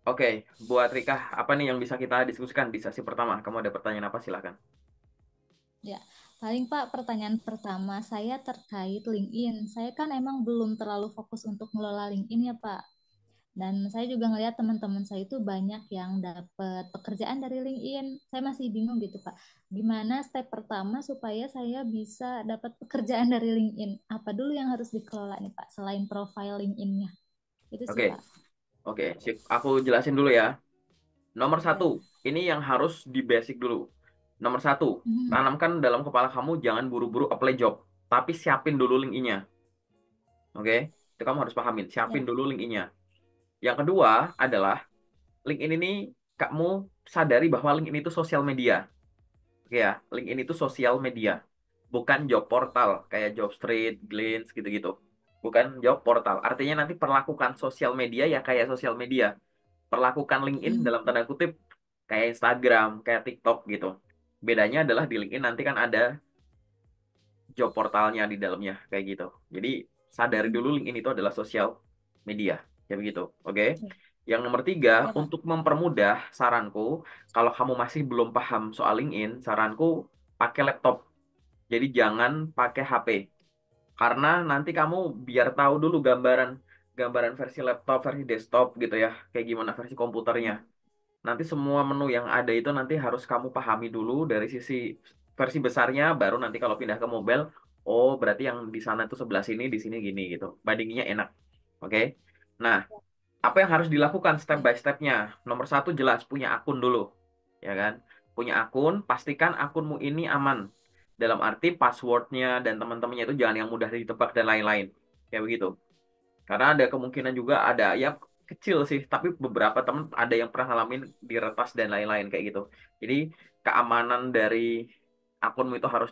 Oke, buat Rika, apa nih yang bisa kita diskusikan di sesi pertama? Kamu ada pertanyaan apa? Silakan. Ya, paling Pak, pertanyaan pertama saya terkait LinkedIn. Saya kan emang belum terlalu fokus untuk ngelola LinkedIn ya Pak. Dan saya juga ngelihat teman-teman saya itu banyak yang dapat pekerjaan dari LinkedIn. Saya masih bingung gitu Pak. Gimana step pertama supaya saya bisa dapat pekerjaan dari LinkedIn? Apa dulu yang harus dikelola nih Pak, selain profile LinkedIn-nya? Itu sih Oke, Pak. oke, sip. Aku jelasin dulu ya. Nomor satu, Ya. ini yang harus di basic dulu. Nomor satu, Mhm. tanamkan dalam kepala kamu jangan buru-buru apply job, tapi siapin dulu LinkedIn-nya. Oke, itu kamu harus pahamin. Siapin Ya. dulu LinkedIn-nya. Yang kedua adalah LinkedIn ini kamu sadari bahwa LinkedIn itu sosial media. Oke ya, LinkedIn itu sosial media, bukan job portal kayak Jobstreet, Glints gitu-gitu. Bukan job portal. Artinya nanti perlakukan sosial media ya kayak sosial media. Perlakukan LinkedIn Mhm. dalam tanda kutip kayak Instagram, kayak TikTok gitu. Bedanya adalah di LinkedIn nanti kan ada job portalnya di dalamnya kayak gitu. Jadi sadari Mhm. dulu LinkedIn itu adalah sosial media, kayak begitu. Oke. Ya. Yang nomor tiga, Ya, Pak. untuk mempermudah saranku, kalau kamu masih belum paham soal LinkedIn, saranku pakai laptop. Jadi jangan pakai HP. Karena nanti kamu biar tahu dulu gambaran gambaran versi laptop, versi desktop gitu ya, kayak gimana versi komputernya. Nanti semua menu yang ada itu nanti harus kamu pahami dulu dari sisi versi besarnya, baru nanti kalau pindah ke mobile, oh berarti yang di sana tuh sebelah sini, di sini gini gitu. Bandinginnya enak. Oke. Nah, apa yang harus dilakukan step Ya. by stepnya? Nomor satu jelas punya akun dulu, ya kan? Punya akun, pastikan akunmu ini aman. Dalam arti passwordnya dan teman-temannya itu jangan yang mudah ditebak dan lain-lain. Kayak begitu. Karena ada kemungkinan juga ada ya kecil sih, tapi beberapa teman ada yang pernah ngalamin diretas dan lain-lain kayak gitu. Jadi keamanan dari akunmu itu harus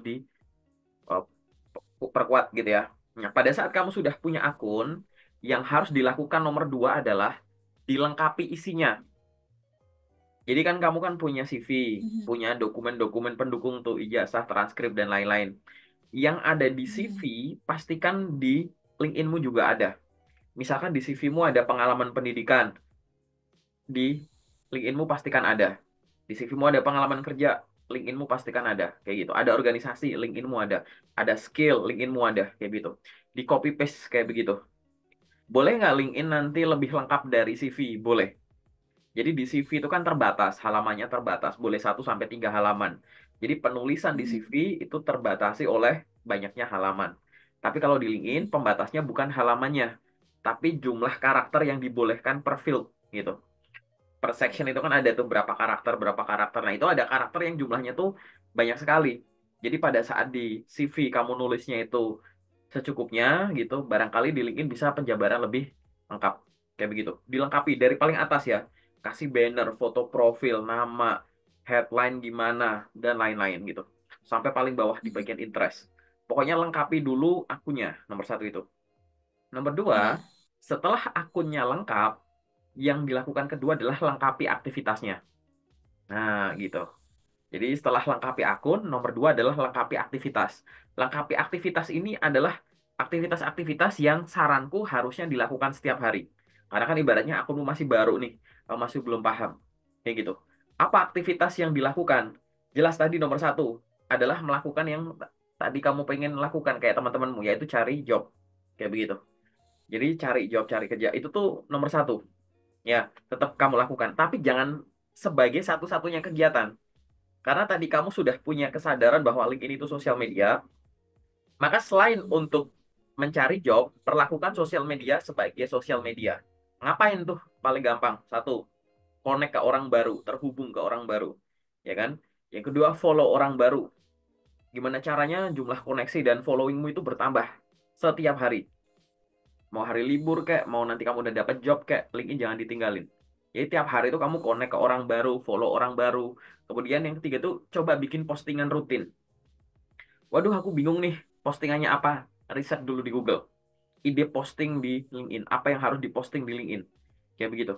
diperkuat gitu ya. Nah, pada saat kamu sudah punya akun, yang harus dilakukan nomor dua adalah dilengkapi isinya. Jadi kan kamu kan punya CV, Mhm. punya dokumen-dokumen pendukung tuh ijazah, transkrip dan lain-lain. Yang ada di CV Mhm. pastikan di LinkedIn-mu juga ada. Misalkan di CV-mu ada pengalaman pendidikan, di LinkedIn-mu pastikan ada. Di CV-mu ada pengalaman kerja, LinkedIn-mu pastikan ada. Kayak gitu. Ada organisasi, LinkedIn-mu ada. Ada skill, LinkedIn-mu ada. Kayak gitu. Di copy paste kayak begitu. Boleh nggak LinkedIn nanti lebih lengkap dari CV? Boleh. Jadi di CV itu kan terbatas, halamannya terbatas. Boleh 1 sampai 3 halaman. Jadi penulisan di Mhm. CV itu terbatasi oleh banyaknya halaman. Tapi kalau di LinkedIn, pembatasnya bukan halamannya, tapi jumlah karakter yang dibolehkan per field gitu. Per section itu kan ada tuh berapa karakter, berapa karakter. Nah, itu ada karakter yang jumlahnya tuh banyak sekali. Jadi pada saat di CV kamu nulisnya itu secukupnya gitu, barangkali di LinkedIn bisa penjabaran lebih lengkap. Kayak begitu. Dilengkapi dari paling atas ya. Kasih banner, foto profil, nama, headline gimana, dan lain-lain gitu. Sampai paling bawah di bagian interest. Pokoknya lengkapi dulu akunnya, nomor satu itu. Nomor dua, Ya. setelah akunnya lengkap, yang dilakukan kedua adalah lengkapi aktivitasnya. Nah, gitu. Jadi setelah lengkapi akun, nomor dua adalah lengkapi aktivitas. Lengkapi aktivitas ini adalah aktivitas-aktivitas yang saranku harusnya dilakukan setiap hari. Karena kan ibaratnya akunmu masih baru nih, masih belum paham. Kayak gitu. Apa aktivitas yang dilakukan? Jelas tadi nomor satu adalah melakukan yang tadi kamu pengen lakukan kayak teman-temanmu, yaitu cari job. Kayak begitu. Jadi cari job, cari kerja. Itu tuh nomor satu. Ya, tetap kamu lakukan. Tapi jangan sebagai satu-satunya kegiatan. Karena tadi kamu sudah punya kesadaran bahwa LinkedIn itu sosial media, maka selain untuk mencari job, perlakukan sosial media sebagai sosial media. Ngapain tuh? Paling gampang. Satu, connect ke orang baru, terhubung ke orang baru. Ya kan? Yang kedua, follow orang baru. Gimana caranya jumlah koneksi dan followingmu itu bertambah setiap hari. Mau hari libur kayak, mau nanti kamu udah dapat job kayak, LinkedIn jangan ditinggalin. Jadi tiap hari itu kamu connect ke orang baru, follow orang baru. Kemudian yang ketiga tuh coba bikin postingan rutin. Waduh, aku bingung nih, postingannya apa? Riset dulu di Google. Ide posting di LinkedIn. Apa yang harus diposting di LinkedIn? Kayak begitu.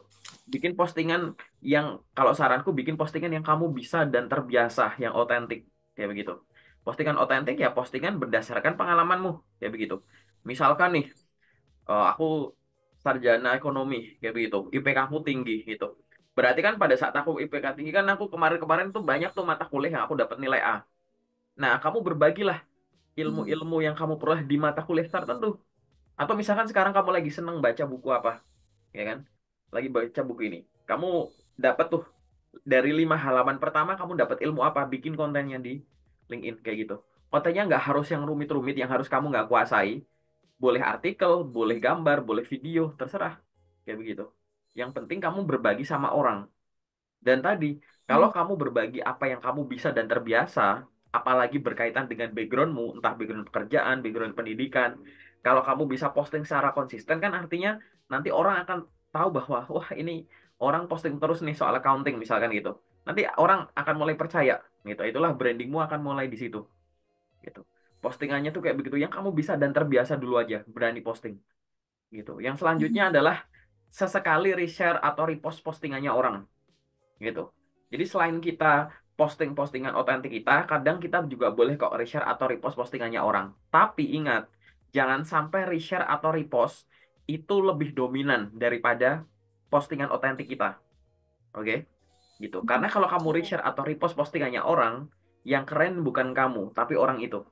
Bikin postingan yang, kalau saranku, bikin postingan yang kamu bisa dan terbiasa, yang otentik. Kayak begitu. Postingan otentik ya postingan berdasarkan pengalamanmu. Kayak begitu. Misalkan nih, aku sarjana ekonomi kayak begitu, IPK aku tinggi gitu. Berarti kan pada saat aku IPK tinggi kan aku kemarin-kemarin tuh banyak tuh mata kuliah yang aku dapat nilai A. Nah, kamu berbagilah Hmm. ilmu-ilmu yang kamu peroleh di mata kuliah tertentu. Atau misalkan sekarang kamu lagi seneng baca buku apa, ya kan? Lagi baca buku ini. Kamu dapat tuh dari 5 halaman pertama kamu dapat ilmu apa, bikin kontennya di LinkedIn kayak gitu. Kontennya nggak harus yang rumit-rumit, yang harus kamu nggak kuasai. Boleh artikel, boleh gambar, boleh video, terserah. Kayak begitu. Yang penting kamu berbagi sama orang. Dan tadi, kalau Hmm. kamu berbagi apa yang kamu bisa dan terbiasa, apalagi berkaitan dengan backgroundmu, entah background pekerjaan, background pendidikan, kalau kamu bisa posting secara konsisten, kan artinya nanti orang akan tahu bahwa, wah ini orang posting terus nih soal accounting, misalkan gitu. Nanti orang akan mulai percaya, gitu. Itulah brandingmu akan mulai di situ, gitu. Postingannya tuh kayak begitu, yang kamu bisa dan terbiasa dulu aja, berani posting, gitu. Yang selanjutnya Hmm. adalah sesekali reshare atau repost postingannya orang gitu. Jadi selain kita posting-postingan otentik kita, kadang kita juga boleh kok reshare atau repost postingannya orang. Tapi ingat, jangan sampai reshare atau repost itu lebih dominan daripada postingan otentik kita. Oke? Gitu. Karena kalau kamu Ya. reshare atau repost postingannya orang, yang keren bukan kamu, tapi orang itu.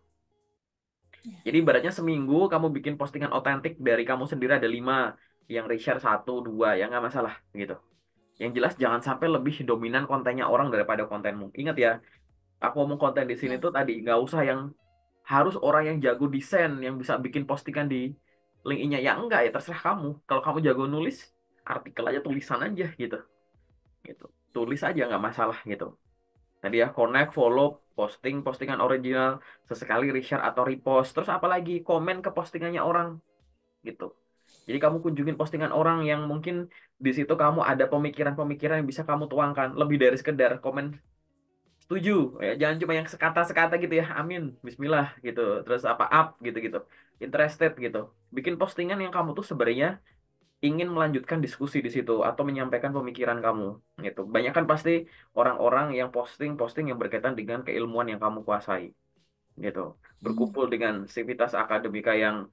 Ya. Jadi ibaratnya seminggu kamu bikin postingan otentik dari kamu sendiri ada 5, yang reshare satu, dua, ya nggak masalah gitu. Yang jelas jangan sampai lebih dominan kontennya orang daripada kontenmu. Ingat ya, aku ngomong konten di sini Ya. tuh tadi nggak usah yang harus orang yang jago desain yang bisa bikin postingan di LinkedIn-nya. Ya enggak ya terserah kamu. Kalau kamu jago nulis, artikel aja tulisan aja gitu. Gitu. Tulis aja nggak masalah gitu. Tadi ya connect, follow, posting postingan original, sesekali reshare atau repost. Terus apalagi komen ke postingannya orang gitu. Jadi kamu kunjungin postingan orang yang mungkin di situ kamu ada pemikiran-pemikiran yang bisa kamu tuangkan lebih dari sekedar komen setuju, ya jangan cuma yang sekata-sekata gitu ya, amin, bismillah gitu, terus apa up gitu-gitu, interested gitu, bikin postingan yang kamu tuh sebenarnya ingin melanjutkan diskusi di situ atau menyampaikan pemikiran kamu gitu. Banyak kan pasti orang-orang yang posting-posting yang berkaitan dengan keilmuan yang kamu kuasai gitu, Hmm. berkumpul dengan sivitas akademika yang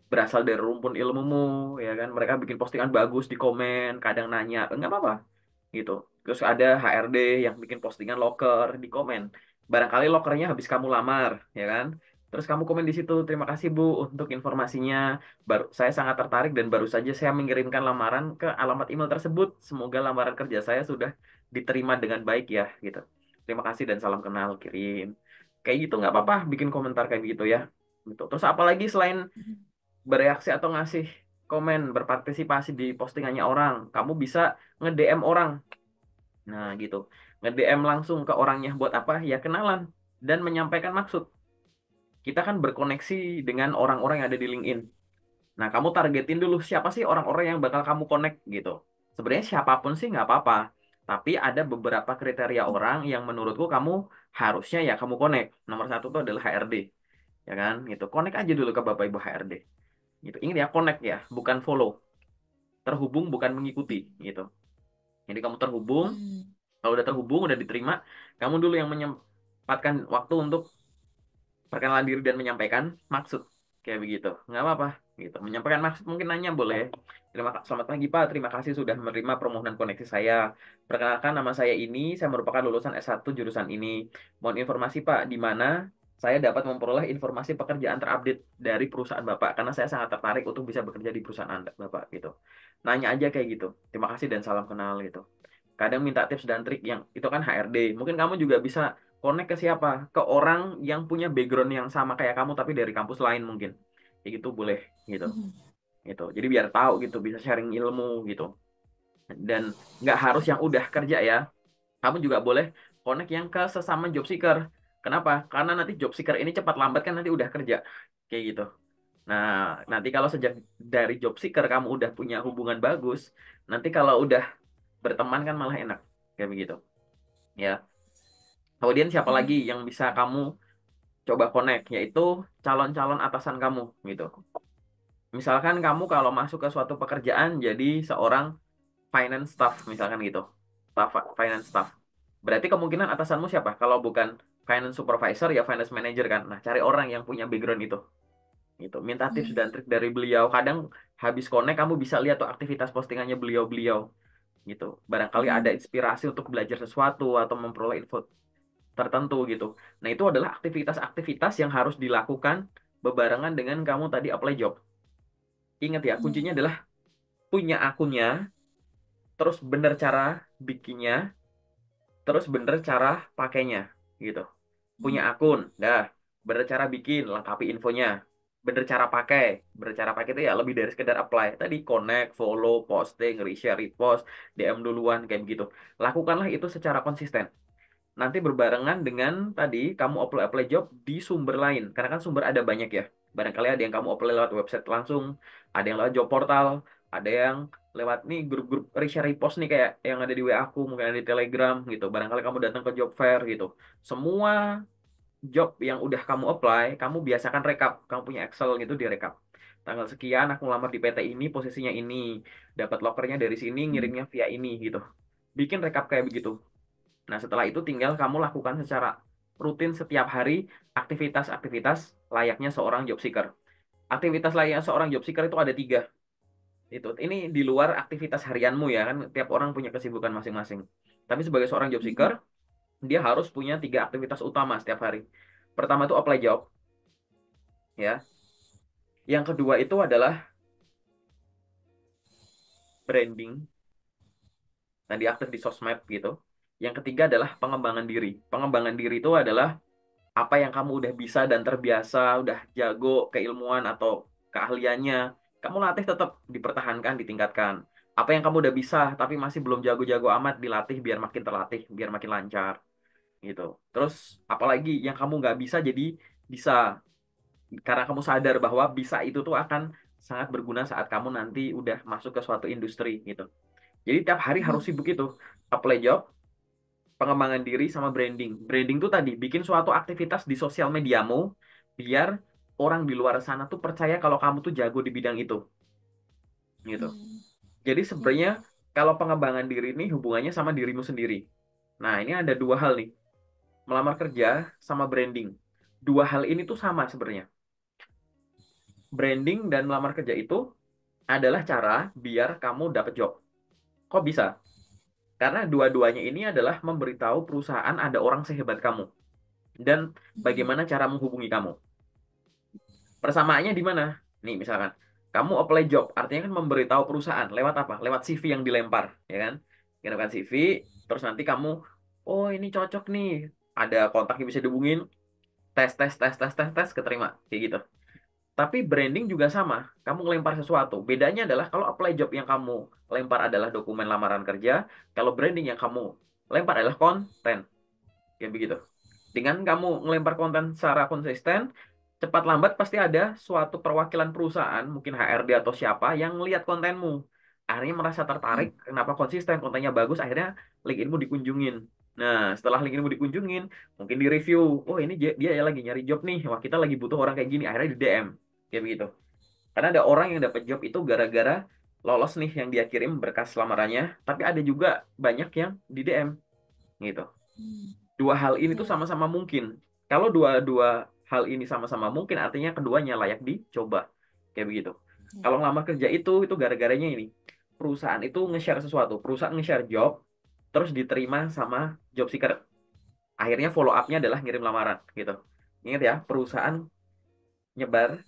berasal dari rumpun ilmumu, ya kan, mereka bikin postingan bagus di komen, kadang nanya nggak apa-apa gitu. Terus ada HRD yang bikin postingan loker di komen. Barangkali lokernya habis kamu lamar, ya kan? Terus kamu komen di situ, terima kasih Bu untuk informasinya. Baru saya sangat tertarik dan baru saja saya mengirimkan lamaran ke alamat email tersebut. Semoga lamaran kerja saya sudah diterima dengan baik ya, gitu. Terima kasih dan salam kenal kirim. Kayak gitu nggak apa-apa, bikin komentar kayak gitu ya. Gitu. Terus apalagi selain bereaksi atau ngasih komen, berpartisipasi di postingannya orang, kamu bisa nge-DM orang. Nah, gitu. Nge-DM langsung ke orangnya buat apa? Ya kenalan dan menyampaikan maksud. Kita kan berkoneksi dengan orang-orang yang ada di LinkedIn. Nah, kamu targetin dulu siapa sih orang-orang yang bakal kamu connect gitu. Sebenarnya siapapun sih nggak apa-apa. Tapi ada beberapa kriteria orang yang menurutku kamu harusnya ya kamu connect. Nomor satu itu adalah HRD. Ya kan? Gitu. Connect aja dulu ke Bapak Ibu HRD. Gitu. Ingat ya, connect ya, bukan follow. Terhubung bukan mengikuti gitu. Jadi kamu terhubung, Hmm. kalau udah terhubung, udah diterima, kamu dulu yang menyempatkan waktu untuk perkenalan diri dan menyampaikan maksud. Kayak begitu. Nggak apa-apa. Gitu. Menyampaikan maksud mungkin nanya boleh. Selamat pagi Pak, terima kasih sudah menerima permohonan koneksi saya. Perkenalkan nama saya ini, saya merupakan lulusan S1 jurusan ini. Mohon informasi Pak, di mana saya dapat memperoleh informasi pekerjaan terupdate dari perusahaan Bapak. Karena saya sangat tertarik untuk bisa bekerja di perusahaan Anda, Bapak. Gitu. Nanya aja kayak gitu. Terima kasih dan salam kenal gitu. Kadang minta tips dan trik yang itu kan HRD. Mungkin kamu juga bisa connect ke siapa? Ke orang yang punya background yang sama kayak kamu tapi dari kampus lain mungkin. Kayak gitu boleh gitu. Hmm. Gitu. Jadi biar tahu gitu, bisa sharing ilmu gitu. Dan nggak harus yang udah kerja ya. Kamu juga boleh connect yang ke sesama job seeker. Kenapa? Karena nanti job seeker ini cepat lambat kan nanti udah kerja. Kayak gitu. Nah, nanti kalau sejak dari job seeker kamu udah punya hubungan bagus, nanti kalau udah berteman kan malah enak. Kayak begitu. Ya. Kemudian siapa lagi Hmm. yang bisa kamu coba connect, yaitu calon-calon atasan kamu gitu. Misalkan kamu kalau masuk ke suatu pekerjaan jadi seorang finance staff misalkan gitu. Finance staff. Berarti kemungkinan atasanmu siapa? Kalau bukan finance supervisor ya finance manager kan. Nah, cari orang yang punya background itu Gitu. Minta tips Hmm. dan trik dari beliau. Kadang habis connect kamu bisa lihat tuh aktivitas postingannya beliau-beliau gitu. Barangkali ada Hmm. inspirasi untuk belajar sesuatu atau memperoleh info tertentu gitu. Nah, itu adalah aktivitas-aktivitas yang harus dilakukan bebarengan dengan kamu tadi apply job. Ingat ya, Hmm. kuncinya adalah punya akunnya, terus bener cara bikinnya, terus bener cara pakainya gitu. Punya Hmm. akun, dah. Bener cara bikin, lengkapi infonya. Bener cara pakai. Bener cara pakai itu ya lebih dari sekedar apply. Tadi connect, follow, posting, reshare, repost, DM duluan, kayak begitu. Lakukanlah itu secara konsisten. Nanti berbarengan dengan tadi kamu apply-apply job di sumber lain. Karena kan sumber ada banyak ya. Barangkali ada yang kamu apply lewat website langsung, ada yang lewat job portal, ada yang lewat nih grup-grup reshare repost nih kayak yang ada di WA aku, mungkin ada di Telegram gitu. Barangkali kamu datang ke job fair gitu. Semua job yang udah kamu apply, kamu biasakan rekap. Kamu punya Excel gitu direkap. Tanggal sekian aku lamar di PT ini, posisinya ini, dapat lokernya dari sini, Hmm. ngirimnya via ini gitu. Bikin rekap kayak begitu. Nah, setelah itu tinggal kamu lakukan secara rutin setiap hari aktivitas-aktivitas layaknya seorang job seeker. Aktivitas layaknya seorang job seeker itu ada tiga. Ini di luar aktivitas harianmu ya kan, tiap orang punya kesibukan masing-masing. Tapi sebagai seorang job Hmm. seeker, dia harus punya tiga aktivitas utama setiap hari. Pertama itu apply job, ya. Yang kedua itu adalah branding, nah dia aktif di sosmed gitu. Yang ketiga adalah pengembangan diri. Pengembangan diri itu adalah apa yang kamu udah bisa dan terbiasa, udah jago keilmuan atau keahliannya, kamu latih tetap dipertahankan, ditingkatkan. Apa yang kamu udah bisa tapi masih belum jago-jago amat, dilatih biar makin terlatih, biar makin lancar gitu. Terus apalagi yang kamu nggak bisa jadi bisa, karena kamu sadar bahwa bisa itu tuh akan sangat berguna saat kamu nanti udah masuk ke suatu industri gitu. Jadi tiap hari harus Hmm. sibuk itu, apply job, pengembangan diri sama branding. Branding tuh tadi bikin suatu aktivitas di sosial mediamu biar orang di luar sana tuh percaya kalau kamu tuh jago di bidang itu gitu. Hmm. Jadi Ya. sebenarnya kalau pengembangan diri ini hubungannya sama dirimu sendiri. Nah, ini ada dua hal nih, melamar kerja sama branding. Dua hal ini tuh sama sebenarnya. Branding dan melamar kerja itu adalah cara biar kamu dapet job. Kok bisa? Karena dua-duanya ini adalah memberitahu perusahaan ada orang sehebat kamu dan Hmm. bagaimana cara menghubungi kamu. Persamaannya di mana? Nih, misalkan kamu apply job, artinya kan memberitahu perusahaan lewat apa? Lewat CV yang dilempar, ya kan? Kirimkan CV, terus nanti kamu, oh ini cocok nih, ada kontak yang bisa dihubungin, tes, tes, tes, tes, tes, tes, keterima, kayak gitu. Tapi branding juga sama, kamu ngelempar sesuatu. Bedanya adalah kalau apply job yang kamu lempar adalah dokumen lamaran kerja, kalau branding yang kamu lempar adalah konten, kayak begitu. Dengan kamu ngelempar konten secara konsisten, cepat lambat pasti ada suatu perwakilan perusahaan, mungkin HRD atau siapa, yang melihat kontenmu. Akhirnya merasa tertarik, Hmm. kenapa konsisten, kontennya bagus, akhirnya LinkedInmu dikunjungin. Nah, setelah LinkedInmu dikunjungin, mungkin di-review, oh ini dia ya lagi nyari job nih, wah kita lagi butuh orang kayak gini, akhirnya di DM. Kayak begitu. Karena ada orang yang dapat job itu gara-gara lolos nih yang dia kirim berkas lamarannya, tapi ada juga banyak yang di DM gitu. Hmm. Dua hal ini tuh Ya. sama-sama mungkin. Kalau dua-dua hal ini sama-sama mungkin, artinya keduanya layak dicoba. Kayak begitu. Ya. Kalau ngelamar kerja itu gara-garanya ini. Perusahaan itu nge-share sesuatu. Perusahaan nge-share job, terus diterima sama job seeker. Akhirnya follow up-nya adalah ngirim lamaran. Gitu. Ingat ya, perusahaan nyebar,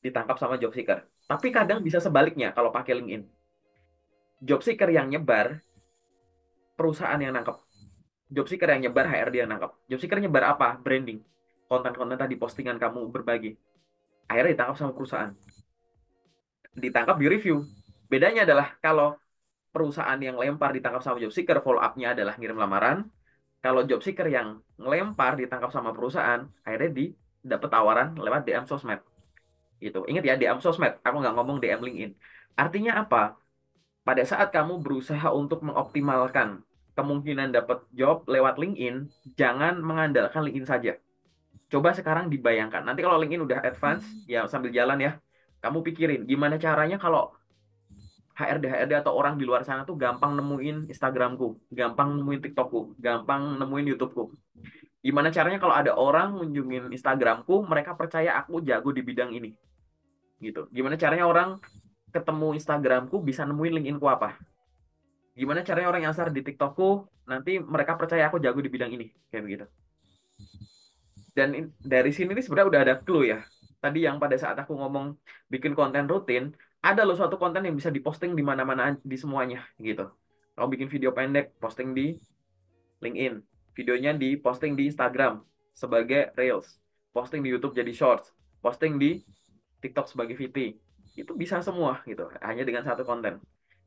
ditangkap sama job seeker. Tapi kadang Hmm. bisa sebaliknya kalau pakai LinkedIn. Job seeker yang nyebar, perusahaan yang nangkep. Job seeker yang nyebar, HRD yang nangkep. Job seeker nyebar apa? Branding. Konten-konten tadi postingan kamu berbagi. Akhirnya ditangkap sama perusahaan. Ditangkap di review. Bedanya adalah kalau perusahaan yang lempar ditangkap sama job seeker, follow up-nya adalah ngirim lamaran. Kalau job seeker yang ngelempar ditangkap sama perusahaan, akhirnya dapat tawaran lewat DM sosmed. Gitu. Ingat ya, DM sosmed. Aku nggak ngomong DM LinkedIn. Artinya apa? Pada saat kamu berusaha untuk mengoptimalkan kemungkinan dapat job lewat LinkedIn, jangan mengandalkan LinkedIn saja. Coba sekarang dibayangkan. Nanti kalau LinkedIn udah advance, Hmm. ya sambil jalan ya, kamu pikirin gimana caranya kalau HRD atau orang di luar sana tuh gampang nemuin Instagramku, gampang nemuin TikTokku, gampang nemuin YouTubeku. Gimana caranya kalau ada orang ngunjungin Instagramku, mereka percaya aku jago di bidang ini. gitu. Gimana caranya orang ketemu Instagramku bisa nemuin LinkedIn-ku apa? Gimana caranya orang yang share di TikTokku nanti mereka percaya aku jago di bidang ini, kayak begitu. Dan dari sini nih sebenarnya udah ada clue ya. Tadi yang pada saat aku ngomong bikin konten rutin, ada loh suatu konten yang bisa diposting di mana-mana di semuanya gitu. Kalau bikin video pendek, posting di LinkedIn, videonya diposting di Instagram sebagai Reels, posting di YouTube jadi Shorts, posting di TikTok sebagai VT. Itu bisa semua gitu, hanya dengan satu konten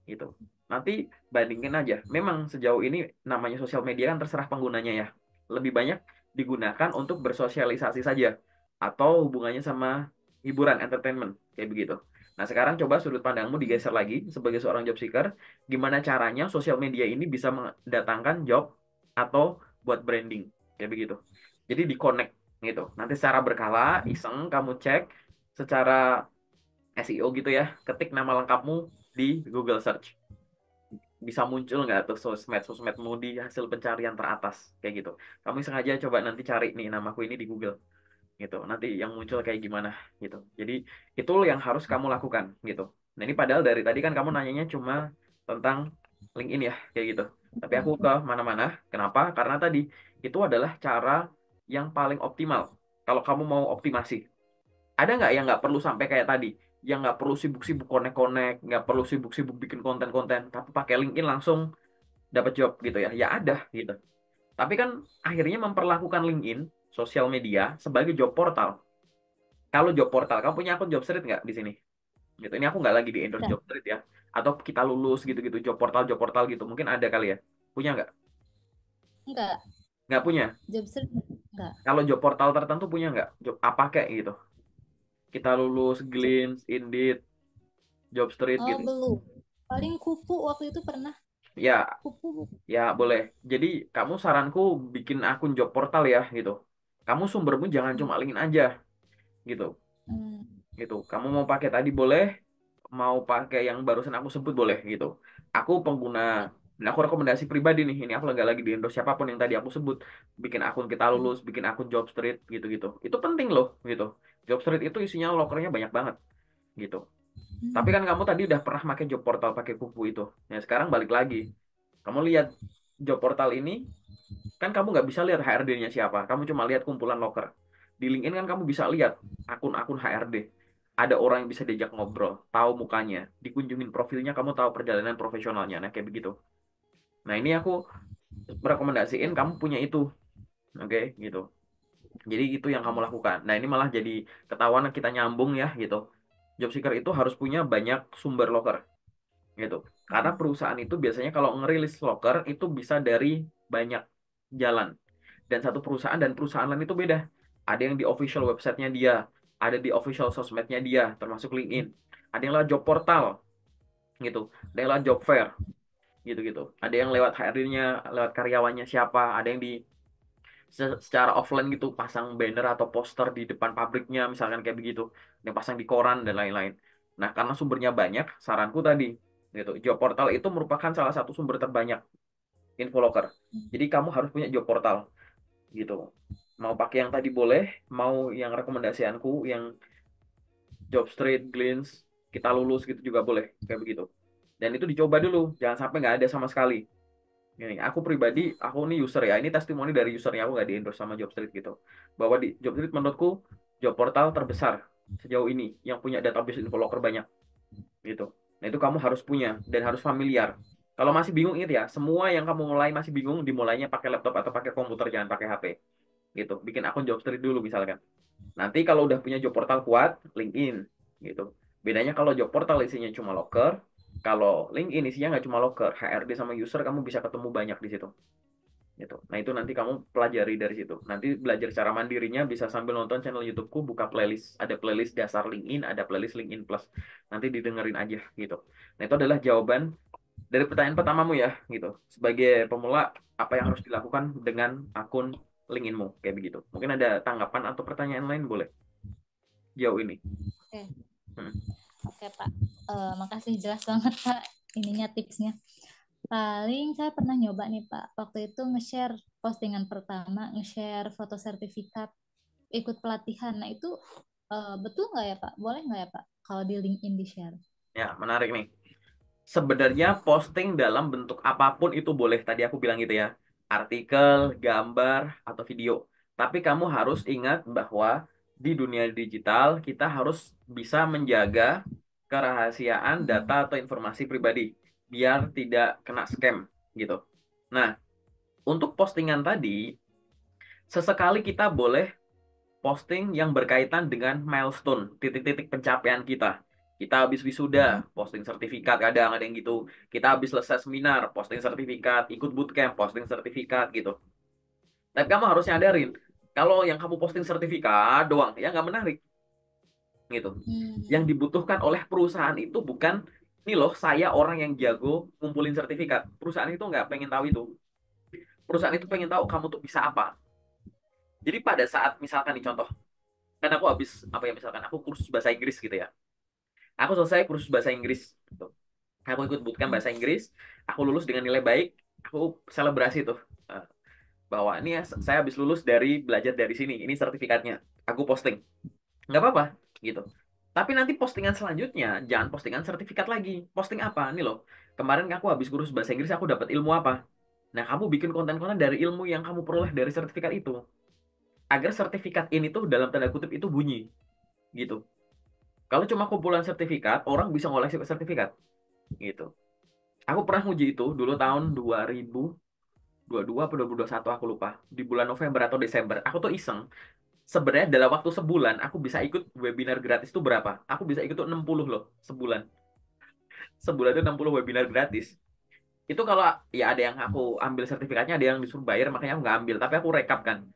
gitu. Nanti bandingin aja. Memang sejauh ini namanya sosial media kan terserah penggunanya ya. Lebih banyak digunakan untuk bersosialisasi saja atau hubungannya sama hiburan, entertainment kayak begitu. Nah, sekarang coba sudut pandangmu digeser lagi sebagai seorang job seeker, gimana caranya sosial media ini bisa mendatangkan job atau buat branding kayak begitu. Jadi di-connect gitu. Nanti secara berkala, iseng kamu cek secara SEO gitu ya, ketik nama lengkapmu di Google Search. Bisa muncul nggak tuh sosmedmu di hasil pencarian teratas kayak gitu. Kamu sengaja coba nanti cari nih namaku ini di Google gitu. Nanti yang muncul kayak gimana gitu. Jadi itu yang harus kamu lakukan gitu. Nah ini padahal dari tadi kan kamu nanyanya cuma tentang LinkedIn ya kayak gitu. Tapi aku ke mana-mana. Kenapa? Karena tadi itu adalah cara yang paling optimal. Kalau kamu mau optimasi, ada nggak yang nggak perlu sampai kayak tadi? Yang nggak perlu sibuk-sibuk konek-konek, nggak perlu sibuk-sibuk bikin konten-konten, tapi pakai LinkedIn langsung dapat job gitu ya. Ya ada gitu. Tapi kan akhirnya memperlakukan LinkedIn, sosial media, sebagai job portal. Kalau job portal, kamu punya akun job street nggak di sini? Gitu. Ini aku nggak lagi di endorse Enggak, job street ya. Atau kita lulus gitu-gitu, job portal gitu. Mungkin ada kali ya. Punya nggak? enggak. Nggak punya. Job search enggak. Kalau job portal tertentu punya nggak? Job apa kayak gitu? Kita lulus, Job, Glints, Indeed, job street oh gitu. belum. Paling kupu waktu itu pernah Ya, kupu. ya boleh. Jadi kamu saranku bikin akun job portal ya gitu. Kamu sumbermu jangan cuma LinkedIn aja gitu. Hmm. Gitu. Kamu mau pakai tadi boleh, mau pakai yang barusan aku sebut boleh gitu. Aku pengguna dan aku rekomendasi pribadi nih. Ini aku nggak lagi di endorse siapapun yang tadi aku sebut. Bikin akun kita lulus, bikin akun job street gitu-gitu. Itu penting loh gitu. Job street itu isinya lokernya banyak banget gitu. Tapi Hmm. kan kamu tadi udah pernah pakai job portal pakai kupu itu. Nah sekarang balik lagi. Kamu lihat job portal ini kan kamu nggak bisa lihat HRD-nya siapa. Kamu cuma lihat kumpulan loker. Di LinkedIn kan kamu bisa lihat akun-akun HRD. Ada orang yang bisa diajak ngobrol, tahu mukanya, dikunjungin profilnya, kamu tahu perjalanan profesionalnya. Nah, kayak begitu. Nah, ini aku merekomendasiin kamu punya itu. Oke, gitu. Jadi itu yang kamu lakukan. Nah, ini malah jadi ketahuan kita nyambung ya, gitu. Job seeker itu harus punya banyak sumber loker, gitu. Karena perusahaan itu biasanya kalau ngerilis loker itu bisa dari banyak jalan. Dan satu perusahaan dan perusahaan lain itu beda. Ada yang di official websitenya dia, ada di official sosmednya dia, termasuk LinkedIn. Ada yang lewat job portal, gitu. Ada yang lewat job fair, gitu-gitu. Ada yang lewat HRD-nya, lewat karyawannya siapa. Ada yang di secara offline gitu, pasang banner atau poster di depan pabriknya, misalkan kayak begitu. Yang pasang di koran dan lain-lain. Nah, karena sumbernya banyak, saranku tadi, gitu. Job portal itu merupakan salah satu sumber terbanyak info loker. Jadi kamu harus punya job portal gitu. Mau pakai yang tadi boleh, mau yang rekomendasianku yang Job Street, Glints, kita lulus gitu juga boleh kayak begitu. Dan itu dicoba dulu, jangan sampai nggak ada sama sekali. Ini aku pribadi, aku nih user ya, ini testimoni dari usernya aku nggak di endorse sama Job Street gitu. Bahwa di Job Street menurutku job portal terbesar sejauh ini yang punya database info loker banyak gitu. Nah itu kamu harus punya dan harus familiar. Kalau masih bingung ingat ya, semua yang kamu mulai masih bingung dimulainya pakai laptop atau pakai komputer jangan pakai HP gitu. Bikin akun Jobstreet dulu misalkan. Nanti kalau udah punya job portal kuat, LinkedIn gitu. Bedanya kalau job portal isinya cuma loker, kalau LinkedIn isinya nggak cuma loker, HRD sama user kamu bisa ketemu banyak di situ. Gitu. Nah itu nanti kamu pelajari dari situ. Nanti belajar cara mandirinya bisa sambil nonton channel YouTubeku, buka playlist. Ada playlist dasar LinkedIn, ada playlist LinkedIn Plus. Nanti didengerin aja gitu. Nah itu adalah jawaban dari pertanyaan pertamamu ya gitu. Sebagai pemula, apa yang harus dilakukan dengan akun LinkedInmu kayak begitu. Mungkin ada tanggapan atau pertanyaan lain boleh jauh ini. Oke, Hmm. oke Pak. Makasih jelas banget Pak ininya tipsnya. Paling saya pernah nyoba nih Pak. Waktu itu nge-share postingan pertama, nge-share foto sertifikat ikut pelatihan. Nah itu Betul nggak ya Pak? Boleh nggak ya Pak? Kalau di LinkedIn di share. Ya, menarik nih. Sebenarnya posting dalam bentuk apapun itu boleh. Tadi aku bilang gitu ya. Artikel, gambar, atau video. Tapi kamu harus ingat bahwa di dunia digital kita harus bisa menjaga kerahasiaan data atau informasi pribadi biar tidak kena scam gitu. Nah, untuk postingan tadi, sesekali kita boleh posting yang berkaitan dengan milestone, titik-titik pencapaian kita. Kita habis wisuda, posting sertifikat, kadang ada yang gitu. Kita habis selesai seminar, posting sertifikat, ikut bootcamp, posting sertifikat gitu. Tapi kamu harus nyadarin, kalau yang kamu posting sertifikat doang, ya nggak menarik gitu. Yang Hmm. dibutuhkan oleh perusahaan itu bukan, nih loh, saya orang yang jago ngumpulin sertifikat. Perusahaan itu nggak pengen tahu itu. Perusahaan itu pengen tahu kamu tuh bisa apa. Jadi pada saat misalkan nih contoh, kan aku habis apa ya, misalkan aku kursus bahasa Inggris gitu ya. Aku selesai kursus bahasa Inggris gitu. Aku ikut bootcamp bahasa Inggris, aku lulus dengan nilai baik, aku selebrasi tuh, eh, bahwa ini ya saya habis lulus dari belajar dari sini, ini sertifikatnya. Aku posting, nggak apa-apa gitu. Tapi nanti postingan selanjutnya jangan postingan sertifikat lagi. Posting apa? Nih loh, kemarin aku habis kursus bahasa Inggris, aku dapat ilmu apa. Nah, kamu bikin konten-konten dari ilmu yang kamu peroleh dari sertifikat itu. Agar sertifikat ini tuh dalam tanda kutip itu bunyi gitu. Kalau cuma kumpulan sertifikat, orang bisa ngoleksi sertifikat gitu. Aku pernah nguji itu dulu tahun 2022 atau 2021, aku lupa. Di bulan November atau Desember. Aku tuh iseng. Sebenarnya dalam waktu sebulan aku bisa ikut webinar gratis tuh berapa? Aku bisa ikut tuh 60 loh sebulan. Sebulan itu 60 webinar gratis. Itu kalau ya ada yang aku ambil sertifikatnya, ada yang disuruh bayar, makanya aku nggak ambil. Tapi aku rekap kan.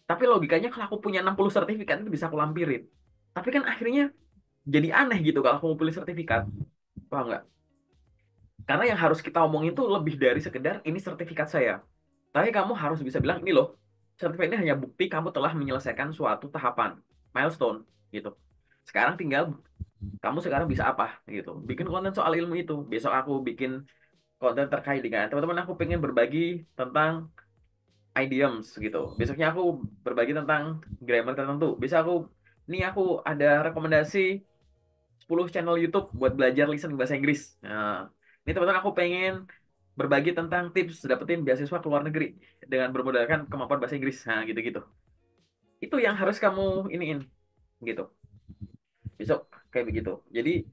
Tapi logikanya kalau aku punya 60 sertifikat itu bisa aku lampirin. Tapi kan akhirnya jadi aneh gitu kalau aku ngumpulin sertifikat. Paham nggak? Karena yang harus kita omongin itu lebih dari sekedar ini sertifikat saya. Tapi kamu harus bisa bilang, ini loh, sertifikat ini hanya bukti kamu telah menyelesaikan suatu tahapan, milestone, gitu. Sekarang tinggal, kamu sekarang bisa apa, gitu. Bikin konten soal ilmu itu. Besok aku bikin konten terkait dengan, teman-teman aku pengen berbagi tentang idioms, gitu. Besoknya aku berbagi tentang grammar tertentu. Bisa aku, nih aku ada rekomendasi 10 channel YouTube buat belajar listening bahasa Inggris. Nah, ini teman-teman aku pengen berbagi tentang tips dapetin beasiswa ke luar negeri dengan bermodalkan kemampuan bahasa Inggris. Nah, gitu-gitu. Itu yang harus kamu iniin gitu. Besok kayak begitu. Jadi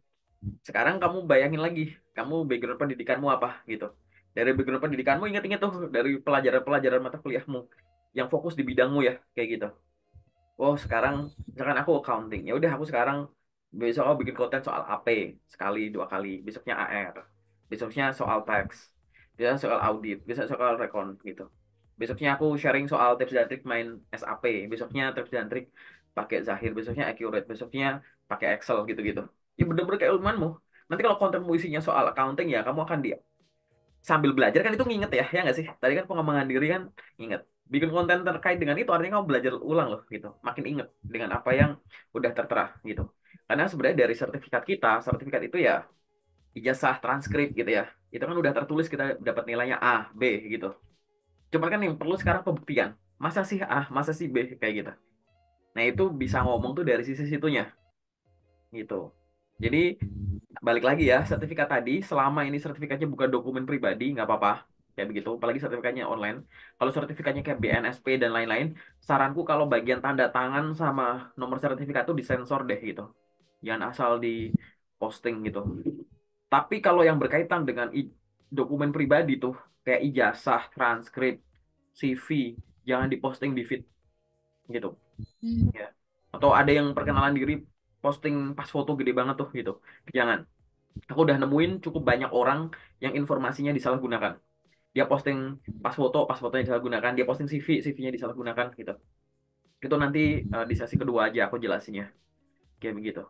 sekarang kamu bayangin lagi, kamu background pendidikanmu apa gitu. Dari background pendidikanmu ingat-ingat tuh dari pelajaran-pelajaran mata kuliahmu yang fokus di bidangmu ya, kayak gitu. Oh, sekarang misalkan aku accounting. Ya udah aku sekarang besok aku bikin konten soal AP sekali dua kali, besoknya AR, besoknya soal tax, besoknya soal audit, besok soal rekon gitu. Besoknya aku sharing soal tips dan trik main SAP, besoknya tips dan trik pakai Zahir, besoknya Accurate, besoknya pakai Excel gitu-gitu. Ya bener-bener kayak ilmuanmu. Nanti kalau kontenmu isinya soal accounting ya kamu akan sambil belajar kan itu nginget ya nggak sih? Tadi kan pengembangan diri kan inget. Bikin konten terkait dengan itu artinya kamu belajar ulang loh gitu. Makin inget dengan apa yang udah tertera gitu. Karena sebenarnya dari sertifikat kita, sertifikat itu ya ijazah transkrip gitu ya. Itu kan udah tertulis kita dapat nilainya A, B gitu. Cuma kan yang perlu sekarang pembuktian. Masa sih A, masa sih B kayak gitu. Nah itu bisa ngomong tuh dari sisi situnya gitu. Jadi balik lagi ya, sertifikat tadi, selama ini sertifikatnya bukan dokumen pribadi, nggak apa-apa. Kayak begitu, apalagi sertifikatnya online. Kalau sertifikatnya kayak BNSP dan lain-lain, saranku kalau bagian tanda tangan sama nomor sertifikat tuh disensor deh gitu. Jangan asal di posting gitu. Tapi kalau yang berkaitan dengan dokumen pribadi tuh, kayak ijazah, transkrip, CV, jangan diposting di feed gitu. Hmm. Ya. Atau ada yang perkenalan diri, posting pas foto gede banget tuh gitu. Jangan. Aku udah nemuin cukup banyak orang yang informasinya disalahgunakan. Dia posting pas foto, pas fotonya disalahgunakan. Dia posting CV, CV-nya disalahgunakan gitu. Itu nanti di sesi kedua aja aku jelasinnya. Kayak begitu.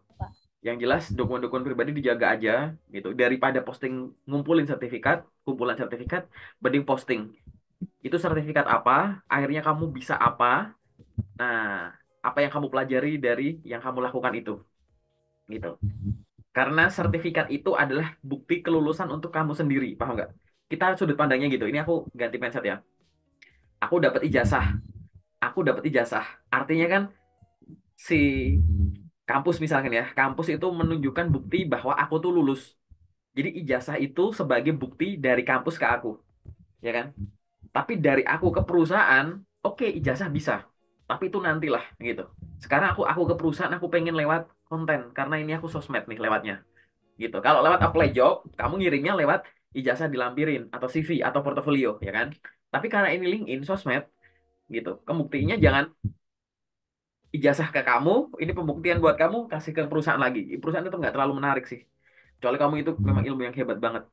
Yang jelas dokumen-dokumen pribadi dijaga aja gitu. Daripada posting ngumpulin sertifikat, kumpulan sertifikat, mending posting. Itu sertifikat apa, akhirnya kamu bisa apa. Nah, apa yang kamu pelajari dari yang kamu lakukan itu gitu. Karena sertifikat itu adalah bukti kelulusan untuk kamu sendiri, paham nggak? Kita sudut pandangnya gitu. Ini aku ganti mindset ya. Aku dapat ijazah. Aku dapat ijazah. Artinya kan si Kampus misalkan ya, kampus itu menunjukkan bukti bahwa aku tuh lulus. Jadi ijazah itu sebagai bukti dari kampus ke aku, ya kan? Tapi dari aku ke perusahaan, oke ijazah bisa. Tapi itu nantilah gitu. Sekarang aku ke perusahaan aku pengen lewat konten karena ini aku sosmed nih lewatnya gitu. Kalau lewat apply job, kamu ngirimnya lewat ijazah dilampirin atau CV atau portofolio, ya kan? Tapi karena ini LinkedIn sosmed gitu, pembuktinya jangan ijazah ke kamu, ini pembuktian buat kamu kasih ke perusahaan lagi. Perusahaan itu nggak terlalu menarik sih. Kecuali kamu itu memang ilmu yang hebat banget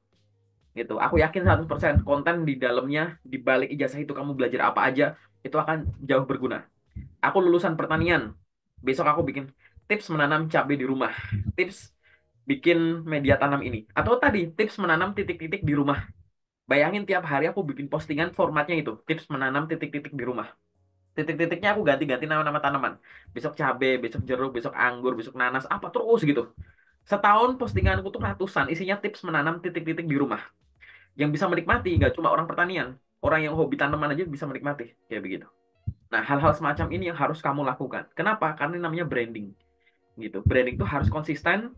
gitu. Aku yakin 100% konten di dalamnya, di balik ijazah itu kamu belajar apa aja, itu akan jauh berguna. Aku lulusan pertanian. Besok aku bikin tips menanam cabai di rumah. Tips bikin media tanam ini. Atau tadi tips menanam titik-titik di rumah. Bayangin tiap hari aku bikin postingan formatnya itu. Tips menanam titik-titik di rumah. Titik-titiknya aku ganti-ganti nama-nama tanaman. Besok cabai, besok jeruk, besok anggur, besok nanas, apa terus gitu. Setahun postinganku tuh ratusan, isinya tips menanam titik-titik di rumah. Yang bisa menikmati nggak cuma orang pertanian, orang yang hobi tanaman aja bisa menikmati kayak begitu. Nah, hal-hal semacam ini yang harus kamu lakukan. Kenapa? Karena ini namanya branding gitu. Branding itu harus konsisten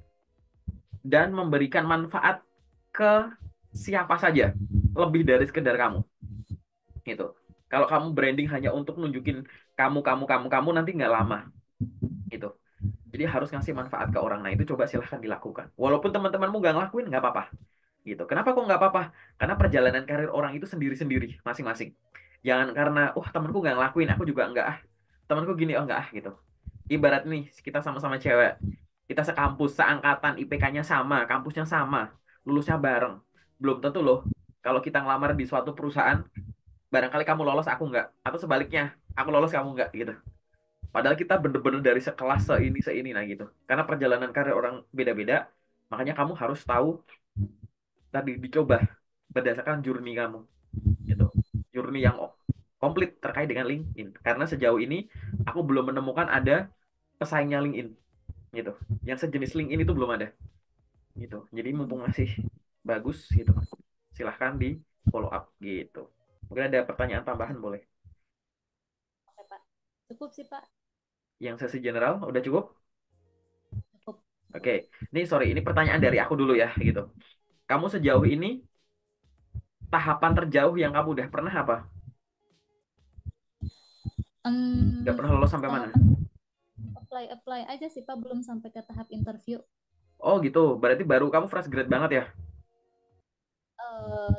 dan memberikan manfaat ke siapa saja, lebih dari sekedar kamu gitu. Kalau kamu branding hanya untuk nunjukin kamu nanti nggak lama gitu. Jadi harus ngasih manfaat ke orang. Nah, itu coba silahkan dilakukan. Walaupun teman-temanmu nggak ngelakuin, nggak apa-apa gitu. Kenapa kok nggak apa-apa? Karena perjalanan karir orang itu sendiri-sendiri, masing-masing. Jangan karena, temanku nggak ngelakuin, aku juga nggak ah. Temanku gini, oh nggak ah gitu. Ibarat nih, kita sama-sama cewek. Kita sekampus, seangkatan, IPK-nya sama, kampusnya sama, lulusnya bareng. Belum tentu loh, kalau kita ngelamar di suatu perusahaan, barangkali kamu lolos, aku nggak. Atau sebaliknya, aku lolos, kamu nggak gitu. Padahal kita bener-bener dari sekelas seini nah gitu. Karena perjalanan karir orang beda-beda, makanya kamu harus tahu tadi dicoba berdasarkan journey kamu gitu. Journey yang komplit terkait dengan LinkedIn. Karena sejauh ini aku belum menemukan ada pesaingnya LinkedIn gitu. Yang sejenis LinkedIn itu belum ada gitu. Jadi mumpung masih bagus gitu, silahkan di follow up gitu. Mungkin ada pertanyaan tambahan boleh. Oke, Pak. Cukup sih, Pak. Yang sesi general udah cukup? Cukup. Oke, Cukup. ini sorry, ini pertanyaan dari aku dulu ya gitu. Kamu sejauh ini tahapan terjauh yang kamu udah pernah apa? Udah pernah lolos sampai mana? Tahapan apply aja sih, Pak, belum sampai ke tahap interview. Oh gitu, berarti baru kamu fresh grade banget ya?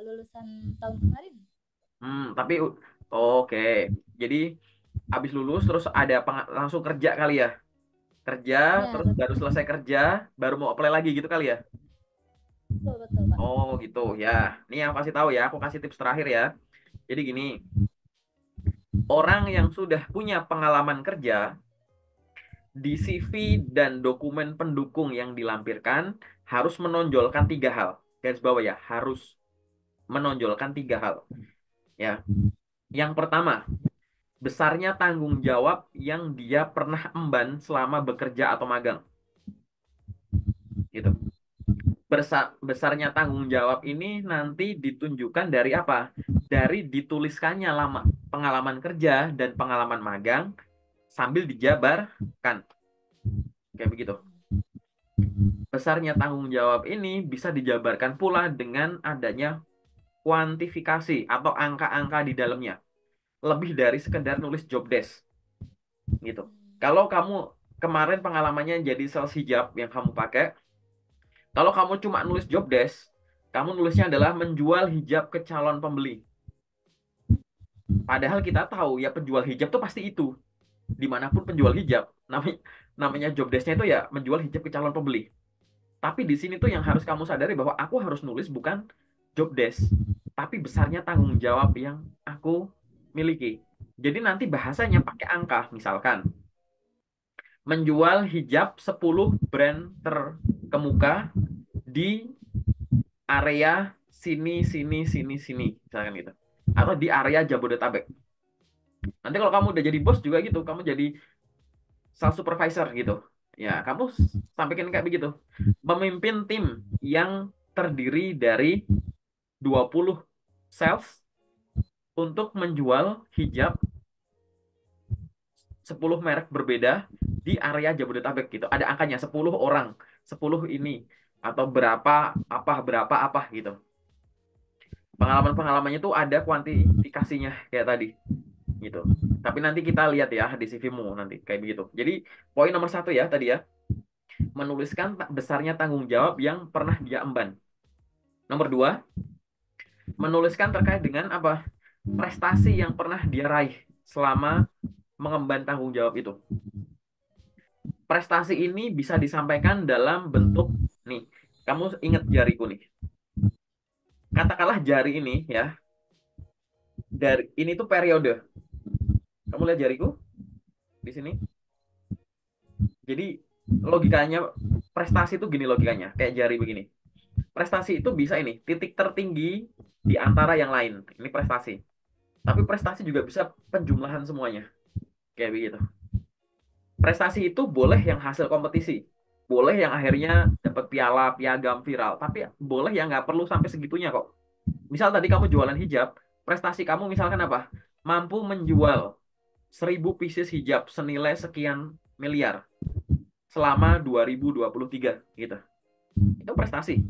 Lulusan tahun kemarin. Tapi oke. Jadi habis lulus terus ada langsung kerja kali ya? Kerja, Ya, terus baru betul. selesai kerja, baru mau apply lagi gitu kali ya? Betul, betul, Pak. Oh gitu ya. Ini yang kasih tahu ya, aku kasih tips terakhir ya. Jadi gini, orang yang sudah punya pengalaman kerja di CV dan dokumen pendukung yang dilampirkan harus menonjolkan tiga hal. Garis bawah ya, harus menonjolkan tiga hal. Ya, yang pertama, besarnya tanggung jawab yang dia pernah emban selama bekerja atau magang. Gitu. Besarnya tanggung jawab ini nanti ditunjukkan dari apa? Dari dituliskannya lama pengalaman kerja dan pengalaman magang sambil dijabarkan. Kayak begitu. Besarnya tanggung jawab ini bisa dijabarkan pula dengan adanya kuantifikasi atau angka-angka di dalamnya. Lebih dari sekedar nulis job desk. Gitu. Kalau kamu kemarin pengalamannya jadi sales hijab yang kamu pakai, kalau kamu cuma nulis job desk, kamu nulisnya adalah menjual hijab ke calon pembeli. Padahal kita tahu ya penjual hijab tuh pasti itu. Dimanapun penjual hijab, namanya, namanya job desk-nya itu ya menjual hijab ke calon pembeli. Tapi di sini tuh yang harus kamu sadari bahwa aku harus nulis bukan job desk, tapi besarnya tanggung jawab yang aku miliki. Jadi nanti bahasanya pakai angka, misalkan menjual hijab 10 brand terkemuka di area sini, sini, sini, sini, misalkan gitu. Atau di area Jabodetabek. Nanti kalau kamu udah jadi bos juga gitu, kamu jadi sales supervisor gitu. Ya, kamu sampaikan kayak begitu. Memimpin tim yang terdiri dari 20 sales untuk menjual hijab 10 merek berbeda di area Jabodetabek gitu. Ada angkanya 10 orang, 10 ini atau berapa apa gitu. Pengalaman-pengalamannya tuh ada kuantifikasinya kayak tadi gitu. Tapi nanti kita lihat ya di CV-mu nanti kayak begitu. Jadi poin nomor satu ya tadi ya, menuliskan besarnya tanggung jawab yang pernah dia emban. Nomor dua, menuliskan terkait dengan apa? Prestasi yang pernah dia raih selama mengemban tanggung jawab itu. Prestasi ini bisa disampaikan dalam bentuk nih. Kamu ingat jariku nih. Katakanlah jari ini ya. Dari ini tuh periode. Kamu lihat jariku di sini. Jadi logikanya prestasi itu gini logikanya, kayak jari begini. Prestasi itu bisa ini, titik tertinggi di antara yang lain. Ini prestasi. Tapi prestasi juga bisa penjumlahan semuanya. Kayak begitu. Prestasi itu boleh yang hasil kompetisi. Boleh yang akhirnya dapat piala, piagam viral. Tapi boleh yang nggak perlu sampai segitunya kok. Misal tadi kamu jualan hijab, prestasi kamu misalkan apa? Mampu menjual 1.000 pieces hijab senilai sekian miliar selama 2023 gitu. Itu prestasi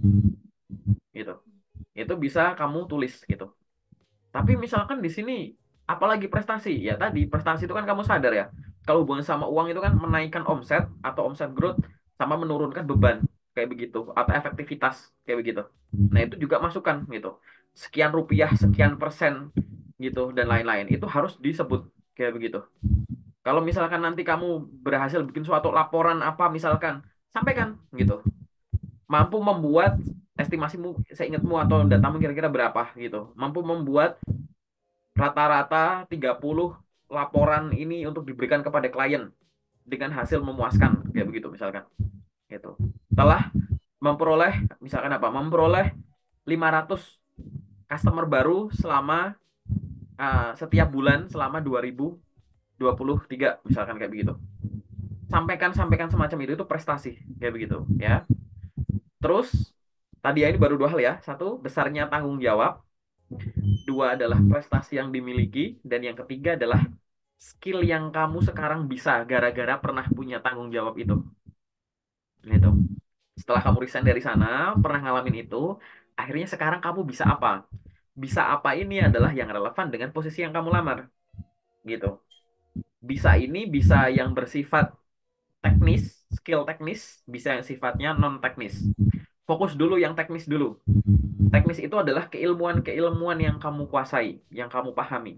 gitu. Itu bisa kamu tulis gitu. Tapi misalkan di sini apalagi prestasi? Ya tadi prestasi itu kan kamu sadar ya. Kalau hubungan sama uang itu kan menaikkan omset atau omset growth sama menurunkan beban kayak begitu atau efektivitas kayak begitu. Nah, itu juga masukan gitu. Sekian rupiah, sekian persen gitu dan lain-lain. Itu harus disebut kayak begitu. Kalau misalkan nanti kamu berhasil bikin suatu laporan apa misalkan, sampaikan gitu. Mampu membuat estimasimu, seingatmu atau datamu kira-kira berapa gitu. Mampu membuat rata-rata 30 laporan ini untuk diberikan kepada klien dengan hasil memuaskan kayak begitu misalkan gitu. Setelah memperoleh misalkan apa? Memperoleh 500 customer baru selama setiap bulan selama 2023 misalkan kayak begitu. Sampaikan semacam itu prestasi kayak begitu ya. Terus tadi ya ini baru dua hal ya. Satu, besarnya tanggung jawab. Dua adalah prestasi yang dimiliki. Dan yang ketiga adalah skill yang kamu sekarang bisa gara-gara pernah punya tanggung jawab itu. Gitu. Setelah kamu resign dari sana, pernah ngalamin itu, akhirnya sekarang kamu bisa apa? Bisa apa ini adalah yang relevan dengan posisi yang kamu lamar. Gitu. Bisa ini bisa yang bersifat teknis, skill teknis, bisa yang sifatnya non teknis. Fokus dulu yang teknis dulu. Teknis itu adalah keilmuan-keilmuan yang kamu kuasai, yang kamu pahami,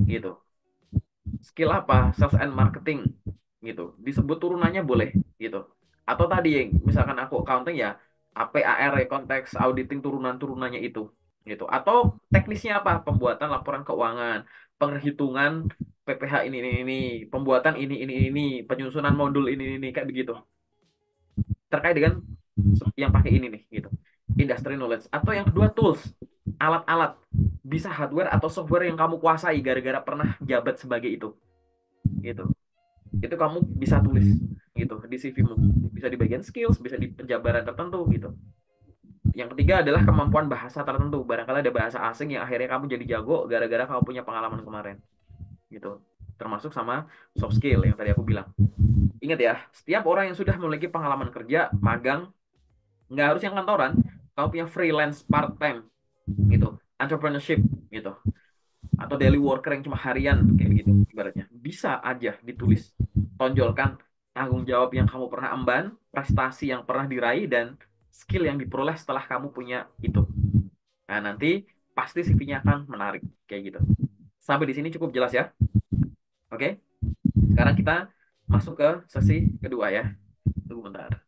gitu. Skill apa? Sales and marketing, gitu. Disebut turunannya boleh, gitu. Atau tadi yang misalkan aku accounting ya, APAR, konteks auditing turunan-turunannya itu, gitu. Atau teknisnya apa? Pembuatan laporan keuangan, penghitungan PPh ini, pembuatan ini, penyusunan modul ini, kayak begitu. Terkait dengan yang pakai ini nih gitu, industry knowledge. Atau yang kedua, tools, alat-alat, bisa hardware atau software yang kamu kuasai gara-gara pernah jabat sebagai itu gitu. Itu kamu bisa tulis gitu di CV-mu, bisa di bagian skills, bisa di penjabaran tertentu gitu. Yang ketiga adalah kemampuan bahasa tertentu, barangkali ada bahasa asing yang akhirnya kamu jadi jago gara-gara kamu punya pengalaman kemarin gitu, termasuk sama soft skill yang tadi aku bilang. Ingat ya, setiap orang yang sudah memiliki pengalaman kerja magang, nggak harus yang kantoran, kamu punya freelance part time gitu, entrepreneurship gitu, atau daily worker yang cuma harian kayak gitu ibaratnya, bisa aja ditulis. Tonjolkan tanggung jawab yang kamu pernah emban, prestasi yang pernah diraih, dan skill yang diperoleh setelah kamu punya itu. Nah, nanti pasti CV-nya akan menarik kayak gitu. Sampai di sini cukup jelas ya. Oke, sekarang kita masuk ke sesi kedua ya. Tunggu bentar.